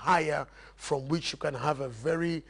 higher, from which you can have a very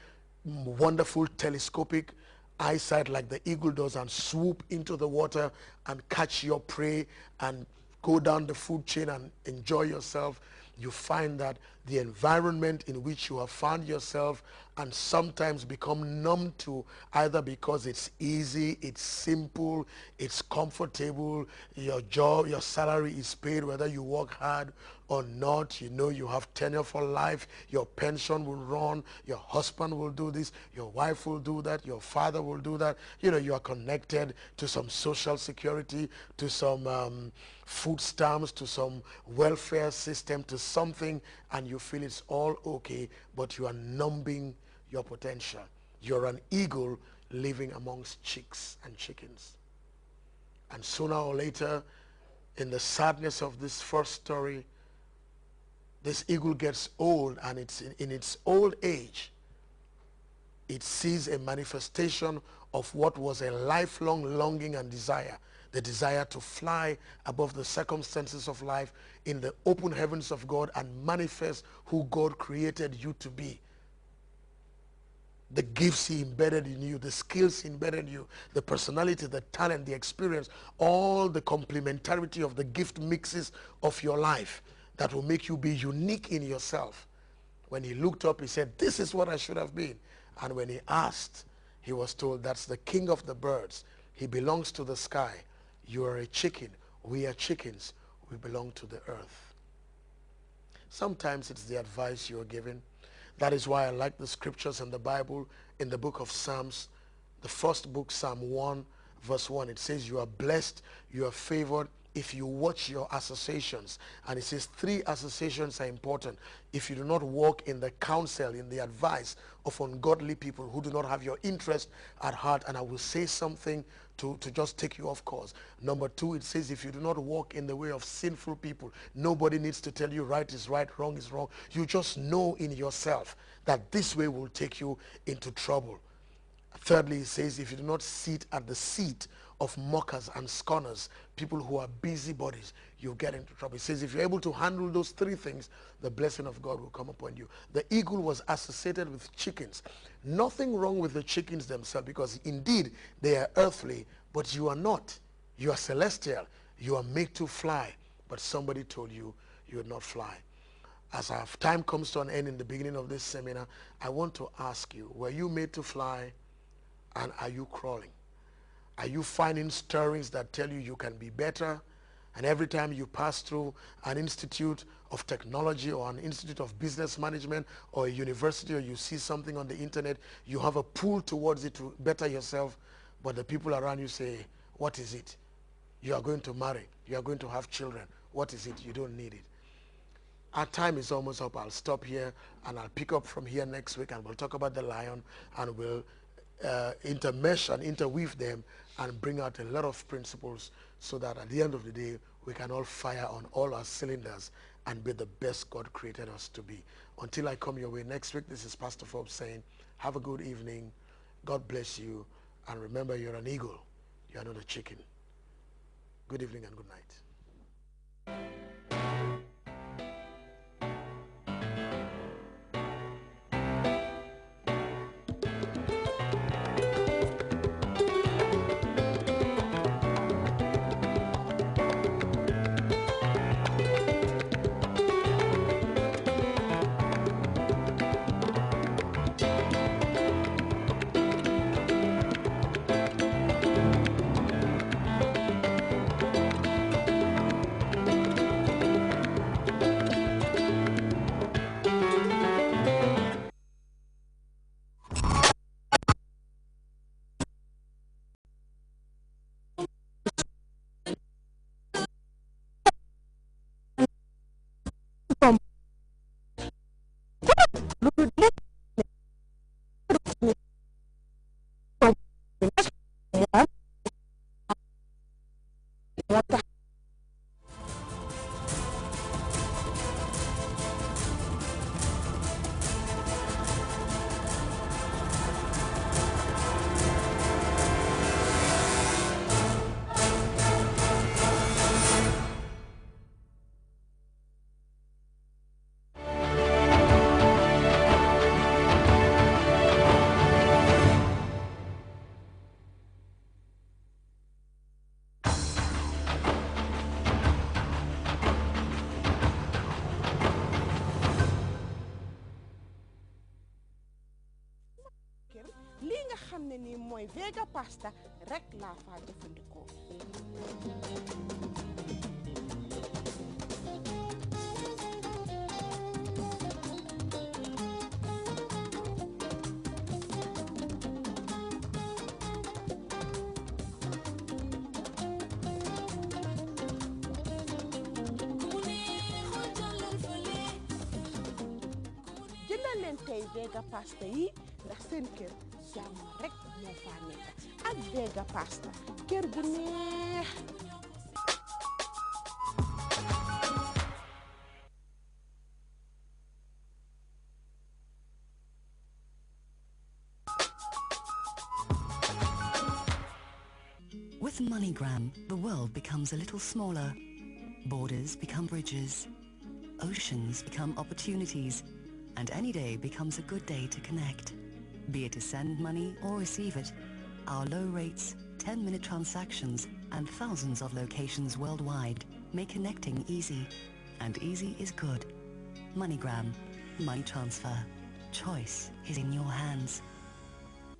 wonderful telescopic eyesight like the eagle does, and swoop into the water and catch your prey and go down the food chain and enjoy yourself. You find that the environment in which you have found yourself and sometimes become numb to, either because it's easy, it's simple, it's comfortable, your job, your salary is paid whether you work hard or not, you know you have tenure for life, your pension will run, your husband will do this, your wife will do that, your father will do that, you know, you are connected to some social security, to some food stamps, to some welfare system, to something, and you feel it's all okay, but you are numbing your potential. You're an eagle living amongst chicks and chickens. And sooner or later, in the sadness of this first story, this eagle gets old, and it's in its old age, it sees a manifestation of what was a lifelong longing and desire, the desire to fly above the circumstances of life in the open heavens of God and manifest who God created you to be. The gifts he embedded in you, the skills he embedded in you, the personality, the talent, the experience, all the complementarity of the gift mixes of your life that will make you be unique in yourself. When he looked up, he said, this is what I should have been. And when he asked, he was told, that's the king of the birds. He belongs to the sky. You are a chicken. We are chickens. We belong to the earth. Sometimes it's the advice you are given. That is why I like the scriptures in the Bible, in the book of Psalms, the first book, Psalm 1, verse 1. It says, you are blessed, you are favored if you watch your associations. And it says 3 associations are important. If you do not walk in the counsel, in the advice of ungodly people who do not have your interest at heart. And I will say something to just take you off course. Number 2, it says if you do not walk in the way of sinful people. Nobody needs to tell you right is right, wrong is wrong. You just know in yourself that this way will take you into trouble. Thirdly, it says if you do not sit at the seat of mockers and scorners, people who are busybodies, you get into trouble. It says if you're able to handle those 3 things, the blessing of God will come upon you. The eagle was associated with chickens. Nothing wrong with the chickens themselves, because indeed they are earthly, but you are not. You are celestial. You are made to fly, but somebody told you you would not fly. As our time comes to an end in the beginning of this seminar, I want to ask you, were you made to fly, and are you crawling? Are you finding stirrings that tell you you can be better? And every time you pass through an institute of technology or an institute of business management or a university, or you see something on the internet, you have a pull towards it to better yourself, but the people around you say, what is it? You are going to marry. You are going to have children. What is it? You don't need it. Our time is almost up. I'll stop here, and I'll pick up from here next week, and we'll talk about the lion, and we'll intermesh and interweave them and bring out a lot of principles, so that at the end of the day we can all fire on all our cylinders and be the best God created us to be. Until I come your way next week, this is Pastor Forbes saying, have a good evening, God bless you, and remember, you're an eagle, you're not a chicken. Good evening and good night. ne nii mooy Vega pasta rek laa faa jëfandikoo. jëndal leen tey Vega pasta yi ndax seen kër jàmm rek moo faa nekk ak Vega pasta kër gu neex. With MoneyGram, the world becomes a little smaller. Borders become bridges. Oceans become opportunities. And any day becomes a good day to connect. Be it to send money or receive it, our low rates, 10-minute transactions, and thousands of locations worldwide make connecting easy. And easy is good. MoneyGram. Money transfer. Choice is in your hands.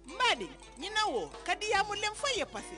Madi, ninawo, kadiyamu lemfoye pasi.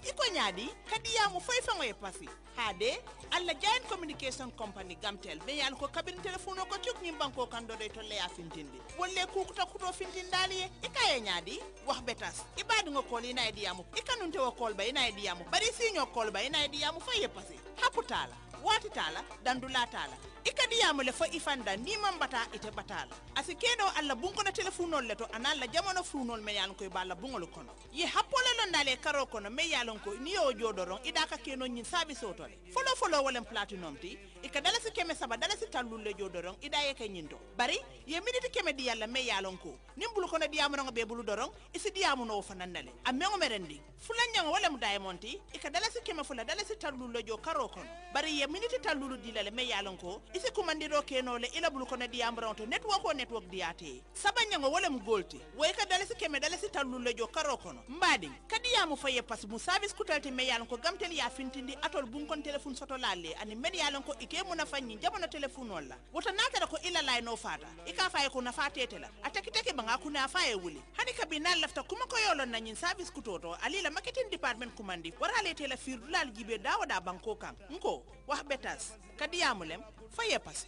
Iko nyadi, kadiyamu foye fangoye pasi. Hade, alla Giant Communication Company Gamtel, beyan ko kabin telefono ko chuk nyimbanko kandore to leya fintindi. Wolle kukuta kuto fintindali, ikaye nyadi, wax betas. Ibadi ngo kol ina ediyamu, ikanunte wa kol ba ina ediyamu, bari sinyo kol ba ina ediyamu foye pasi. Haputala, watitala, dandula tala. Ikadiyamu le fo ifanda ni mambata ite batala. Asikeno alla bunko na telefono leto analla jamono funol me yalon ko balla bungol kono. Ye hapole londale karo kono me yalon ko ni o jodoron idaka keno nyin sabi sotole. Folo wolem platinum ti ikadala si keme saba dala si talulle jodoron idaye ke nyindo. Bari ye miniti keme di yalla me yalon ko nimbulu kono diyamu ngo be bulu doron isi diyamu no fanandale. Amengo merendi. Fulanya wolem diamond ti ikadala si keme fula dala si talulle jo karo kono. Bari ye miniti talulu dilale me yalon ko isi kumandiro kenole ila bulu kono diambronto network diate sabanyango wala mgolti way ka dalasi keme dalasi talulle jo karo kono mbadi kadiyamu faye pas mu service kutalti me yalan ko gamtel ya fintindi atol bunkon telephone soto lalle ani men yalan ko ike muna fanyi jamono telephone wala wota nata ko ila lay no fata ika faye ko na fatetela ataki banga kuna faye wuli hani kabinal lafta kuma ko yolon na nyin service kutoto alila marketing department kumandi warale tela firdulal jibe dawada banko kan nko wax betas kadiyamu lem faye passé